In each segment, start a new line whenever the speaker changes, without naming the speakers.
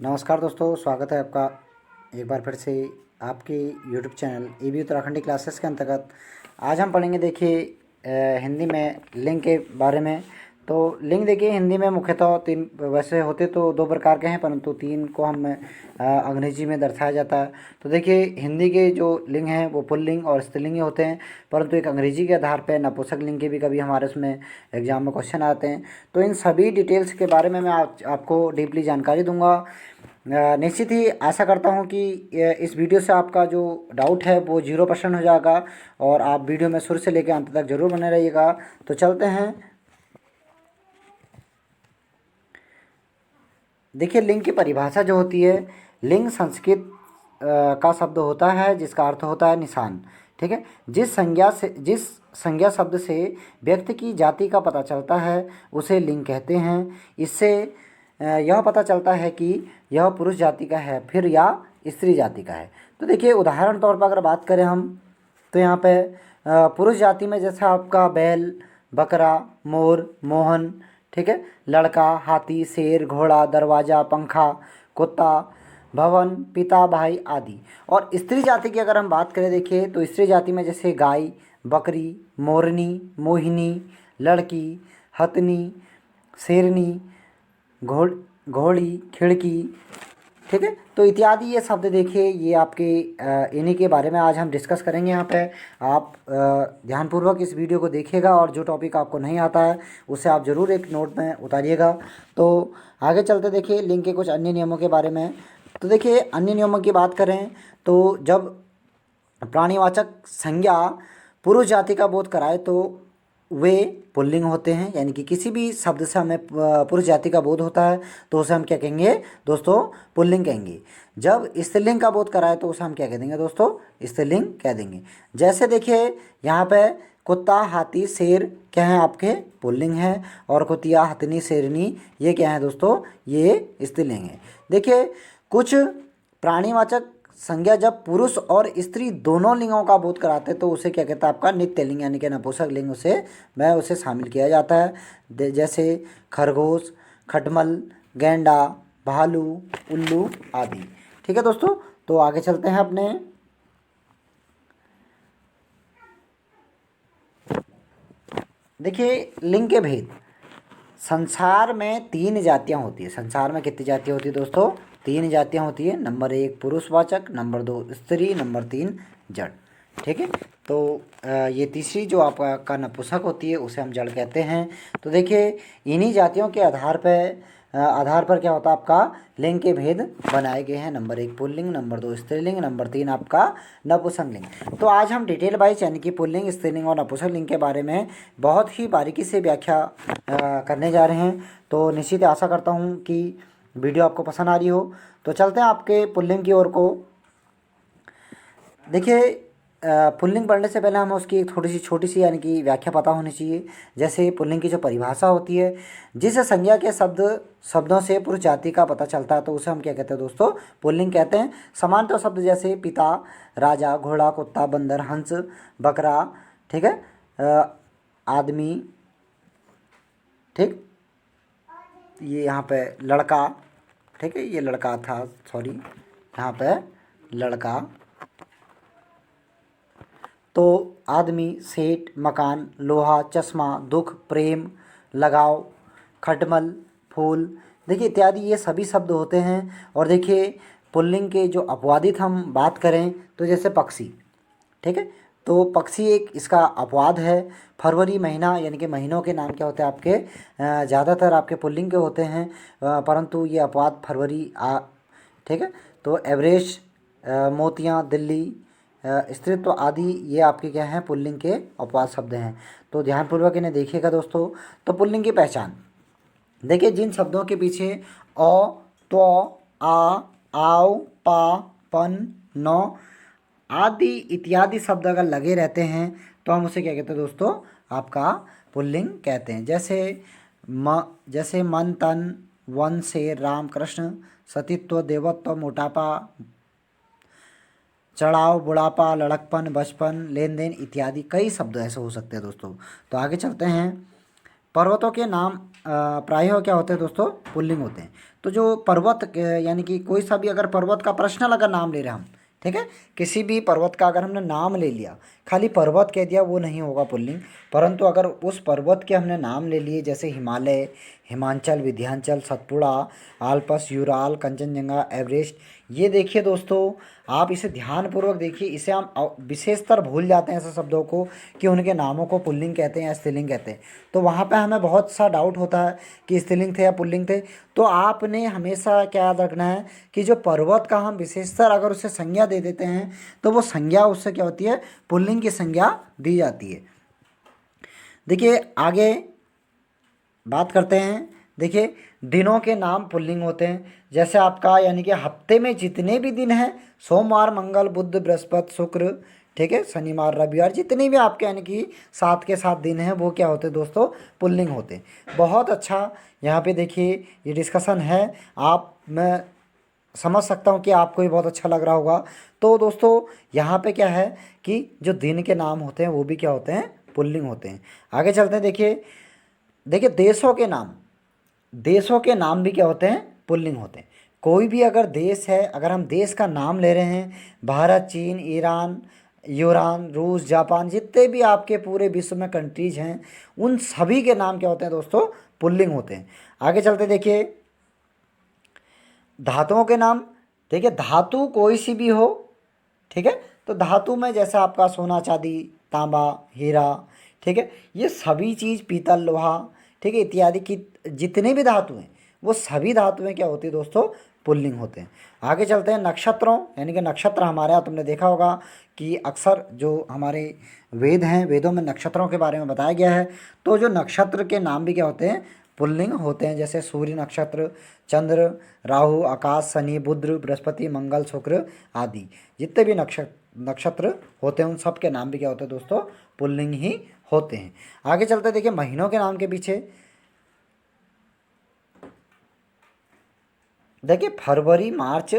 नमस्कार दोस्तों, स्वागत है आपका एक बार फिर से आपके YouTube channel AB Uttarakhandi classes के अंतर्गत। आज हम पढ़ेंगे देखिए हिंदी में लिंग के बारे में। तो लिंग देखिए हिंदी में मुख्यतः तीन वैसे होते तो दो प्रकार के हैं, परंतु तीन को हम अंग्रेजी में दर्शाया जाता है। तो देखिए हिंदी के जो लिंग हैं वो पुल्लिंग और स्त्रीलिंग होते हैं, परंतु एक अंग्रेजी के आधार पर नपुंसक लिंग के भी कभी हमारे उसमें एग्जाम में क्वेश्चन आते हैं। तो इन सभी डिटेल्स के बारे में मैं आपको डीपली जानकारी दूंगा। निश्चित ही आशा करता हूँ कि इस वीडियो से आपका जो डाउट है वो 0% हो जाएगा और आप वीडियो में शुरू से लेकर अंत तक जरूर बने रहिएगा। तो चलते हैं। देखिए लिंग की परिभाषा जो होती है, लिंग संस्कृत का शब्द होता है जिसका अर्थ होता है निशान। ठीक है, जिस संज्ञा शब्द से व्यक्ति की जाति का पता चलता है उसे लिंग कहते हैं। इससे यह पता चलता है कि यह पुरुष जाति का है फिर या स्त्री जाति का है। तो देखिए उदाहरण तौर पर अगर बात करें हम, तो यहाँ पे पुरुष जाति में जैसा आपका बैल, बकरा, मोर, मोहन, ठीक है, लड़का, हाथी, शेर, घोड़ा, दरवाजा, पंखा, कुत्ता, भवन, पिता, भाई आदि। और स्त्री जाति की अगर हम बात करें देखिए, तो स्त्री जाति में जैसे गाय, बकरी, मोरनी, मोहिनी, लड़की, हथनी, शेरनी, घोड़ी, खिड़की, ठीक है। तो इत्यादि ये शब्द देखिए, ये आपके इन्हीं के बारे में आज हम डिस्कस करेंगे यहाँ पे। आप ध्यानपूर्वक इस वीडियो को देखिएगा और जो टॉपिक आपको नहीं आता है उसे आप ज़रूर एक नोट में उतारिएगा। तो आगे चलते देखिए लिंग के कुछ अन्य नियमों के बारे में। तो देखिए अन्य नियमों की बात करें तो जब प्राणीवाचक संज्ञा पुरुष जाति का बोध कराए तो वे पुल्लिंग होते हैं, यानी कि किसी भी शब्द से हमें पुरुष जाति का बोध होता है तो उसे हम क्या कहेंगे दोस्तों, पुल्लिंग कहेंगे। जब स्त्रीलिंग का बोध कराए तो उसे हम क्या कह देंगे दोस्तों, स्त्रीलिंग कह देंगे। जैसे देखिए यहाँ पे कुत्ता, हाथी, शेर क्या हैं आपके, पुल्लिंग हैं, और कुतिया, हथनी, शेरनी ये क्या हैं दोस्तों, ये स्त्रीलिंग है। देखिए कुछ प्राणीवाचक संज्ञा जब पुरुष और स्त्री दोनों लिंगों का बोध कराते तो उसे क्या कहता है आपका नित्य लिंग, यानी कि नपुंसक लिंग उसे शामिल किया जाता है। जैसे खरगोश, खटमल, गैंडा, भालू, उल्लू आदि। ठीक है दोस्तों, तो आगे चलते हैं अपने। देखिए लिंग के भेद। संसार में 3 जातियाँ होती है। संसार में कितनी जातियाँ होती है दोस्तों, 3 जातियाँ होती है। नंबर 1 पुरुषवाचक, नंबर 2 स्त्री, नंबर 3 जड़। ठीक है, तो ये तीसरी जो आपका नपुंसक होती है उसे हम जड़ कहते हैं। तो देखिए इन्हीं जातियों के आधार पर क्या होता है आपका लिंग के भेद बनाए गए हैं। नंबर 1 पुल्लिंग, नंबर 2 स्त्रीलिंग, नंबर 3 आपका नपुंसक लिंग। तो आज हम डिटेल वाइज यानी कि पुल्लिंग, स्त्रीलिंग और नपुंसक लिंग के बारे में बहुत ही बारीकी से व्याख्या करने जा रहे हैं। तो निश्चित आशा करता हूँ कि वीडियो आपको पसंद आ रही हो। तो चलते हैं आपके पुल्लिंग की ओर को। देखिए पुल्लिंग पढ़ने से पहले हमें उसकी एक छोटी सी यानी कि व्याख्या पता होनी चाहिए। जैसे पुल्लिंग की जो परिभाषा होती है, जिस संज्ञा के शब्दों से पुरुष जाति का पता चलता है तो उसे हम क्या कहते हैं दोस्तों, पुल्लिंग कहते हैं। सामान्यतः शब्द जैसे पिता, राजा, घोड़ा, कुत्ता, बंदर, हंस, बकरा, ठीक है, आदमी, ठीक, ये यहाँ पे लड़का, ठीक है, ये लड़का था, सॉरी यहाँ पे लड़का, तो आदमी, सेठ, मकान, लोहा, चश्मा, दुख, प्रेम, लगाव, खटमल, फूल, देखिए इत्यादि ये सभी शब्द होते हैं। और देखिए पुल्लिंग के जो अपवादित हम बात करें तो जैसे पक्षी, ठीक है, तो पक्षी एक इसका अपवाद है। फरवरी महीना यानी कि महीनों के नाम क्या होते हैं आपके, ज़्यादातर आपके पुल्लिंग के होते हैं, परंतु ये अपवाद फरवरी ठीक है। तो एवरेस्ट, मोतियाँ, दिल्ली, स्त्रीत्व आदि ये आपके क्या हैं, पुल्लिंग के अपवाद शब्द हैं। तो ध्यानपूर्वक इन्हें देखिएगा दोस्तों। तो पुल्लिंग की पहचान देखिए, जिन शब्दों के पीछे औ, त्व, आ, आव, पा, पन, नौ आदि इत्यादि शब्द अगर लगे रहते हैं तो हम उसे क्या कहते हैं दोस्तों, आपका पुल्लिंग कहते हैं। जैसे मन, तन, वन, शेर, राम, कृष्ण, सतीत्व, देवत्व, मोटापा, चढ़ाव, बुढ़ापा, लड़कपन, बचपन, लेन देन इत्यादि कई शब्द ऐसे हो सकते हैं दोस्तों। तो आगे चलते हैं। पर्वतों के नाम प्रायः क्या होते हैं दोस्तों, पुल्लिंग होते हैं। तो जो पर्वत यानी कि कोई सा भी अगर पर्वत का पर्सनल अगर नाम ले रहे हैं हम, ठीक है, किसी भी पर्वत का अगर हमने नाम ले लिया, खाली पर्वत कह दिया, वो नहीं होगा पुल्लिंग। परंतु अगर उस पर्वत के हमने नाम ले लिए, जैसे Himalaya, Himachal, Vindhyachal, Satpura, Alps, Ural, Kanchenjunga, Everest, ये देखिए दोस्तों, आप इसे ध्यानपूर्वक देखिए। इसे हम विशेषतर भूल जाते हैं ऐसे शब्दों को कि उनके नामों को पुल्लिंग कहते हैं या स्त्रीलिंग कहते हैं। तो वहाँ पे हमें बहुत सा डाउट होता है कि स्त्रीलिंग थे या पुल्लिंग थे। तो आपने हमेशा क्या याद रखना है कि जो पर्वत का हम विशेषतर अगर उसे संज्ञा दे देते हैं, तो वो संज्ञा उससे क्या होती है, पुल्लिंग की संज्ञा दी जाती है। देखिए आगे बात करते हैं। देखिए दिनों के नाम पुल्लिंग होते हैं, जैसे आपका यानी कि हफ्ते में जितने भी दिन हैं, सोमवार, मंगल, बुध, बृहस्पति, शुक्र, ठीक है, शनिवार, रविवार, जितने भी आपके यानी कि 7 के 7 दिन हैं, वो क्या होते हैं दोस्तों, पुल्लिंग होते हैं। बहुत अच्छा यहाँ पे देखिए ये डिस्कशन है। आप मैं समझ सकता हूँ कि आपको भी बहुत अच्छा लग रहा होगा। तो दोस्तों यहाँ पे क्या है कि जो दिन के नाम होते हैं वो भी क्या होते हैं, पुल्लिंग होते हैं। आगे चलते हैं। देखिए देखिए देशों के नाम भी क्या होते हैं, पुल्लिंग होते हैं। कोई भी अगर देश है, अगर हम देश का नाम ले रहे हैं, भारत, चीन, ईरान, यूरान, रूस, जापान, जितने भी आपके पूरे विश्व में कंट्रीज हैं, उन सभी के नाम क्या होते हैं दोस्तों, पुल्लिंग होते हैं। आगे चलते देखिए धातुओं के नाम। देखिए धातु कोई सी भी हो, ठीक है, तो धातु में जैसे आपका सोना, चांदी, तांबा, हीरा, ठीक है, ये सभी चीज़, पीतल, लोहा, ठीक है, इत्यादि की जितने भी धातु हैं, वो सभी धातुएं क्या होती है दोस्तों, पुल्लिंग होते हैं। आगे चलते हैं नक्षत्रों, यानी कि नक्षत्र हमारे यहाँ तुमने देखा होगा कि अक्सर जो हमारे वेद हैं, वेदों में नक्षत्रों के बारे में बताया गया है। तो जो नक्षत्र के नाम भी क्या होते हैं, पुल्लिंग होते हैं। जैसे सूर्य नक्षत्र, चंद्र, राहु, आकाश, शनि, बुध, बृहस्पति, मंगल, शुक्र आदि जितने भी नक्षत्र होते हैं, उन सब के नाम भी क्या होते हैं दोस्तों, पुल्लिंग ही होते हैं। आगे चलते हैं। देखिए महीनों के नाम के पीछे देखिए फरवरी, मार्च,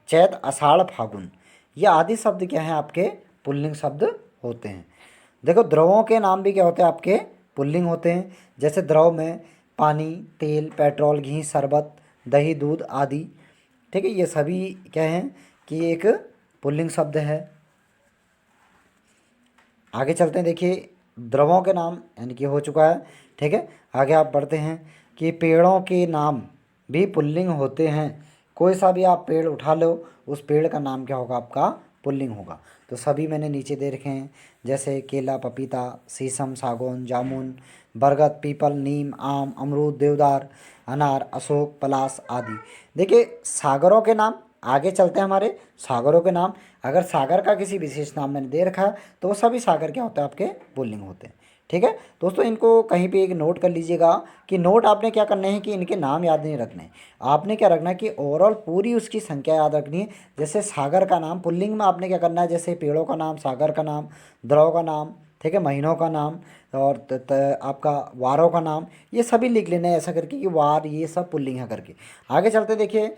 चैत, आषाढ़, फागुन, ये आदि शब्द क्या हैं, आपके पुल्लिंग शब्द होते हैं। देखो द्रवों के नाम भी क्या होते हैं, आपके पुल्लिंग होते हैं। जैसे द्रव में पानी, तेल, पेट्रोल, घी, शरबत, दही, दूध आदि, ठीक है, ये सभी क्या हैं कि एक पुल्लिंग शब्द है। आगे चलते हैं। देखिए द्रवों के नाम यानी कि हो चुका है, ठीक है। आगे आप बढ़ते हैं कि पेड़ों के नाम भी पुल्लिंग होते हैं। कोई सा भी आप पेड़ उठा लो, उस पेड़ का नाम क्या होगा, आपका पुल्लिंग होगा। तो सभी मैंने नीचे दे रखे हैं, जैसे केला, पपीता, शीशम, सागौन, जामुन, बरगद, पीपल, नीम, आम, अमरूद, देवदार, अनार, अशोक, पलाश आदि। देखिए सागरों के नाम, आगे चलते हैं हमारे सागरों के नाम। अगर सागर का किसी विशेष नाम मैंने दे रखा है, तो वो सभी सागर क्या होते हैं, आपके पुल्लिंग होते हैं, ठीक है। दोस्तों इनको कहीं पे एक नोट कर लीजिएगा कि नोट आपने क्या करने हैं कि इनके नाम याद नहीं रखने, आपने क्या रखना है कि ओवरऑल पूरी उसकी संख्या याद रखनी है। जैसे सागर का नाम पुल्लिंग में आपने क्या करना है, जैसे पेड़ों का नाम, सागर का नाम, द्रव का नाम, ठीक है, महीनों का नाम, और आपका वारों का नाम, ये सभी लिख लेना है ऐसा करके कि वार ये सब पुल्लिंग है करके। आगे चलते देखिए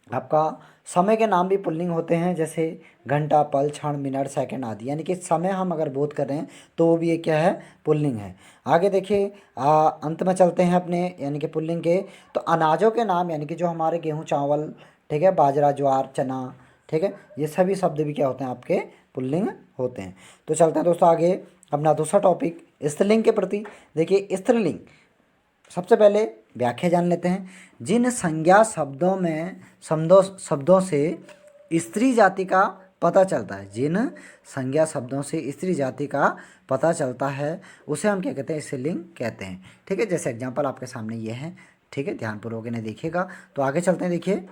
आपका समय के नाम भी पुल्लिंग होते हैं, जैसे घंटा, पल, क्षण, मिनट, सेकंड आदि, यानी कि समय हम अगर बोध कर रहे हैं तो वो भी एक क्या है, पुल्लिंग है। आगे देखिए अंत में चलते हैं अपने यानी कि पुल्लिंग के। तो अनाजों के नाम यानी कि जो हमारे गेहूँ, चावल, ठीक है, बाजरा, ज्वार, चना, ठीक है, ये सभी शब्द भी क्या होते हैं, आपके पुल्लिंग होते हैं। तो चलते हैं दोस्तों आगे अपना दूसरा टॉपिक स्त्रीलिंग के प्रति। देखिए स्त्रीलिंग सबसे पहले व्याख्या जान लेते हैं। जिन संज्ञा शब्दों से स्त्री जाति का पता चलता है, जिन संज्ञा शब्दों से स्त्री जाति का पता चलता है, उसे हम क्या कहते हैं, स्त्रीलिंग कहते हैं, ठीक है। जैसे एग्जांपल आपके सामने ये है, ठीक है, ध्यानपूर्वक इन्हें देखिएगा। तो आगे चलते हैं। देखिए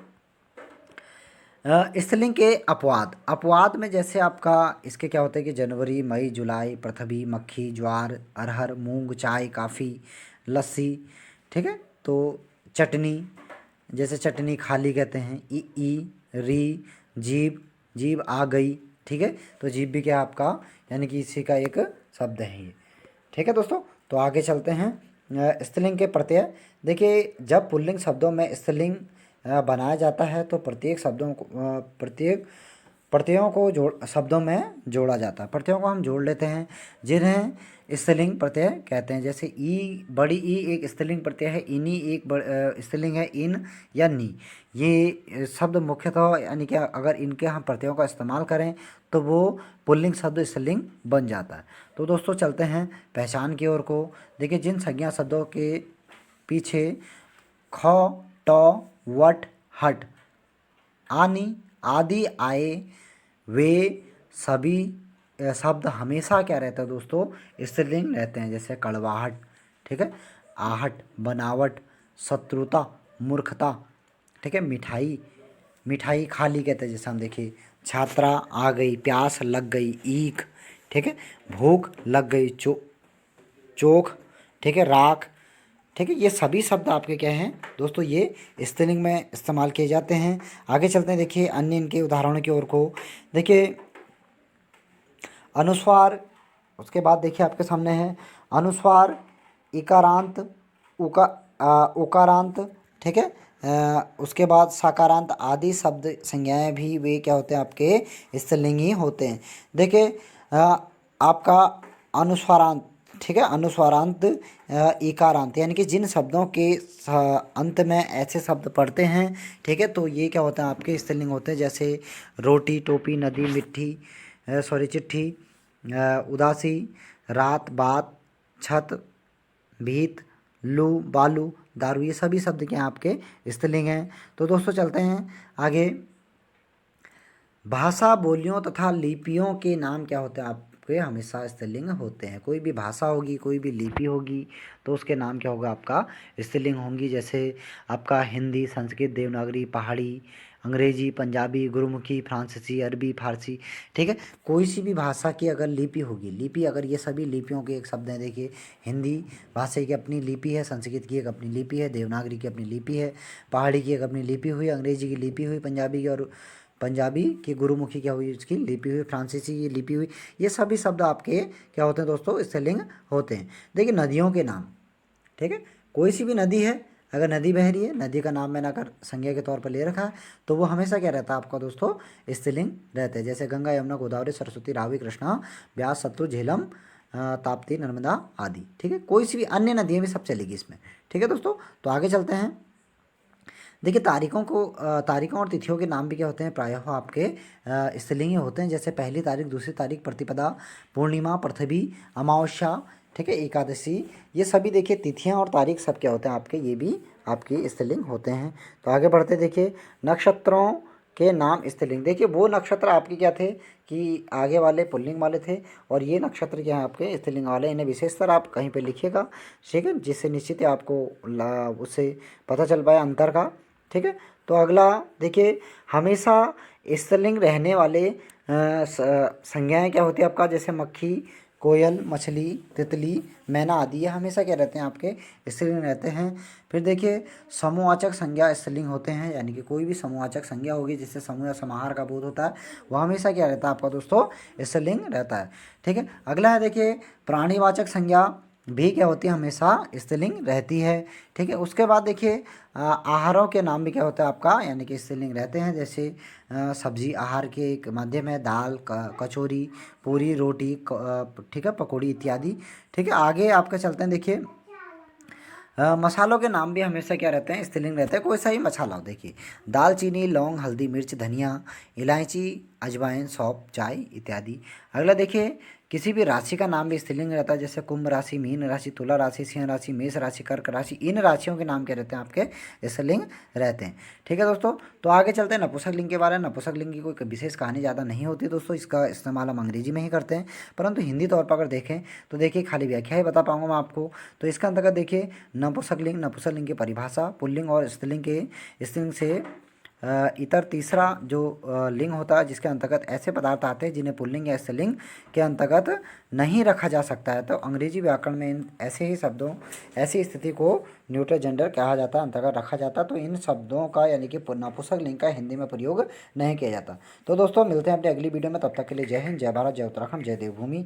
स्त्रीलिंग के अपवाद, अपवाद में जैसे आपका इसके क्या होते हैं कि जनवरी, मई, जुलाई, पृथ्वी, मक्खी, ज्वार, अरहर, मूंग, चाय, काफ़ी, लस्सी, ठीक है। तो चटनी, जैसे चटनी खाली कहते हैं, ई री, जीभ, जीभ आ गई, ठीक है। तो जीभ भी क्या है आपका यानी कि इसी का एक शब्द है ये, ठीक है दोस्तों। तो आगे चलते हैं स्त्रीलिंग के प्रत्यय। देखिए जब पुल्लिंग शब्दों में स्त्रीलिंग बनाया जाता है, तो प्रत्येक प्रत्ययों को शब्दों में जोड़ा जाता है। प्रत्ययों को हम जोड़ लेते हैं जिन्हें स्त्रीलिंग प्रत्यय कहते हैं। जैसे ई, बड़ी ई एक स्त्रीलिंग प्रत्यय है, इनी एक स्त्रीलिंग है, इन या नी। ये शब्द मुख्यतः यानी कि अगर इनके हम प्रत्ययों का इस्तेमाल करें तो वो पुल्लिंग शब्द स्त्रीलिंग बन जाता है। तो दोस्तों चलते हैं पहचान की ओर को। देखिए, जिन संज्ञा शब्दों के पीछे ख, ट, वट, हट, आनी आदि आए वे सभी शब्द हमेशा क्या रहता है दोस्तों, स्त्रीलिंग रहते हैं। जैसे कड़वाहट, ठीक है, आहट, बनावट, शत्रुता, मूर्खता, ठीक है, मिठाई, मिठाई खाली कहते हैं जैसे हम देखिए, छात्रा आ गई, प्यास लग गई, ईख, ठीक है, भूख लग गई, चोख, ठीक है, राख, ठीक है। ये सभी शब्द आपके क्या हैं दोस्तों, ये स्त्रीलिंग में इस्तेमाल किए जाते हैं। आगे चलते हैं, देखिए अन्य इनके उदाहरणों की ओर को। देखिए अनुस्वार, उसके बाद देखिए आपके सामने है अनुस्वार, इकारांत, उकारांत, ठीक है, उसके बाद साकारांत आदि शब्द संज्ञाएं भी वे क्या होते हैं, आपके स्त्रीलिंग ही होते हैं। देखिए आपका अनुस्वारांत, ठीक है, अनुस्वारांत, इकारांत, यानी कि जिन शब्दों के अंत में ऐसे शब्द पढ़ते हैं, ठीक है, तो ये क्या होता है, आपके स्त्रीलिंग होते हैं। जैसे रोटी, टोपी, नदी, मिट्टी, चिट्ठी, उदासी, रात, बात, छत, भीत, लू, बालू, दारू, ये सभी शब्द क्या हैं, आपके स्त्रीलिंग हैं। तो दोस्तों चलते हैं आगे। भाषा, बोलियों तथा लिपियों के नाम क्या होते हैं, आपके हमेशा स्त्रीलिंग होते हैं। कोई भी भाषा होगी, कोई भी लिपि होगी, तो उसके नाम क्या होगा, आपका स्त्रीलिंग होंगी। जैसे आपका हिंदी, संस्कृत, देवनागरी, पहाड़ी, अंग्रेजी, पंजाबी, गुरुमुखी, फ्रांसीसी, अरबी, फारसी, ठीक है। कोई सी भी भाषा की अगर लिपि होगी, लिपि अगर ये सभी लिपियों के एक शब्द हैं। देखिए हिंदी भाषा की अपनी लिपि है, संस्कृत की एक अपनी लिपि है, देवनागरी की अपनी लिपि है, पहाड़ी की एक अपनी लिपि हुई, अंग्रेजी की लिपि हुई, पंजाबी की गुरुमुखी क्या हुई, उसकी लिपि हुई, फ्रांसीसी की लिपि हुई। ये सभी शब्द आपके क्या होते हैं दोस्तों, स्त्रीलिंग होते हैं। देखिए नदियों के नाम, ठीक है, कोई सी भी नदी है, अगर नदी बह रही है, नदी का नाम मैंने अगर संज्ञा के तौर पर ले रखा है, तो वो हमेशा क्या रहता है आपका दोस्तों, स्त्रीलिंग रहते हैं। जैसे गंगा, यमुना, गोदावरी, सरस्वती, रावी, कृष्णा, व्यास, सतलुज, झेलम, ताप्ती, नर्मदा आदि, ठीक है। कोई सी भी अन्य नदियाँ भी सब चलेगी इसमें, ठीक है दोस्तों। तो आगे चलते हैं। देखिए तारीखों और तिथियों के नाम भी क्या होते हैं, प्रायः आपके स्त्रीलिंग ही होते हैं। जैसे पहली तारीख, दूसरी तारीख, प्रतिपदा, पूर्णिमा, पृथ्वी, अमावस्या, ठीक है, एकादशी, ये सभी देखिए तिथियां और तारीख सब क्या होते हैं आपके, ये भी आपकी स्त्रीलिंग होते हैं। तो आगे बढ़ते देखिए नक्षत्रों के नाम स्त्रीलिंग। देखिए वो नक्षत्र आपके क्या थे कि आगे वाले पुल्लिंग वाले थे, और ये नक्षत्र क्या है आपके स्त्रीलिंग वाले। इन्हें विशेषतर आप कहीं पे लिखिएगा, ठीक है, जिससे निश्चित ही आपको उससे पता चल पाए अंतर का, ठीक है। तो अगला देखिए हमेशा स्त्रीलिंग रहने वाले संज्ञाएं क्या होती है आपका, जैसे मक्खी, कोयल, मछली, तितली, मैना आदि, ये हमेशा क्या रहते हैं, आपके स्त्रीलिंग रहते हैं। फिर देखिए समूहवाचक संज्ञा स्त्रीलिंग होते हैं, यानी कि कोई भी समूहवाचक संज्ञा होगी जिससे समूह या समाहार का बोध होता है, वह हमेशा क्या रहता है आपका दोस्तों, स्त्रीलिंग रहता है, ठीक है। अगला है देखिए प्राणीवाचक संज्ञा भी क्या होती है, हमेशा स्त्रीलिंग रहती है, ठीक है। उसके बाद देखिए आहारों के नाम भी क्या होता है आपका, यानी कि स्त्रीलिंग रहते हैं। जैसे सब्जी आहार के एक माध्यम है, दाल, कचौरी, पूरी, रोटी, ठीक है, पकौड़ी इत्यादि, ठीक है। आगे आपके चलते हैं, देखिए मसालों के नाम भी हमेशा क्या रहते हैं, स्त्रीलिंग रहते हैं। कोई सा ही मसाला हो, देखिए दालचीनी, लौंग, हल्दी, मिर्च, धनिया, इलायची, अजवाइन, सौंफ, चाय इत्यादि। अगला देखिए किसी भी राशि का नाम भी स्त्रीलिंग रहता है। जैसे कुंभ राशि, मीन राशि, तुला राशि, सिंह राशि, मेष राशि, कर्क राशि, इन राशियों के नाम क्या रहते हैं, आपके स्त्रीलिंग रहते हैं, ठीक है दोस्तों। तो आगे चलते हैं नपुंसक लिंग के बारे में। नपुंसक लिंग की कोई विशेष कहानी ज़्यादा नहीं होती दोस्तों, इसका इस्तेमाल हम अंग्रेजी में ही करते हैं, परंतु हिंदी तौर पर अगर देखें तो देखिए खाली व्याख्या ही बता पाऊंगा मैं आपको। तो इसका अंतर्गत देखिए नपुंसक लिंग की परिभाषा, पुल्लिंग और स्त्रीलिंग से इतर तीसरा जो लिंग होता है, जिसके अंतर्गत ऐसे पदार्थ आते हैं जिन्हें पुल्लिंग या स्त्रीलिंग के अंतर्गत नहीं रखा जा सकता है। तो अंग्रेजी व्याकरण में इन ऐसे ही शब्दों, ऐसी स्थिति को न्यूट्रल जेंडर कहा जाता है, अंतर्गत रखा जाता है। तो इन शब्दों का यानी कि नपुंसक लिंग का हिंदी में प्रयोग नहीं किया जाता। तो दोस्तों मिलते हैं अपनी अगली वीडियो में, तब तक के लिए जय हिंद, जय भारत, जय उत्तराखंड, जय देवभूमि।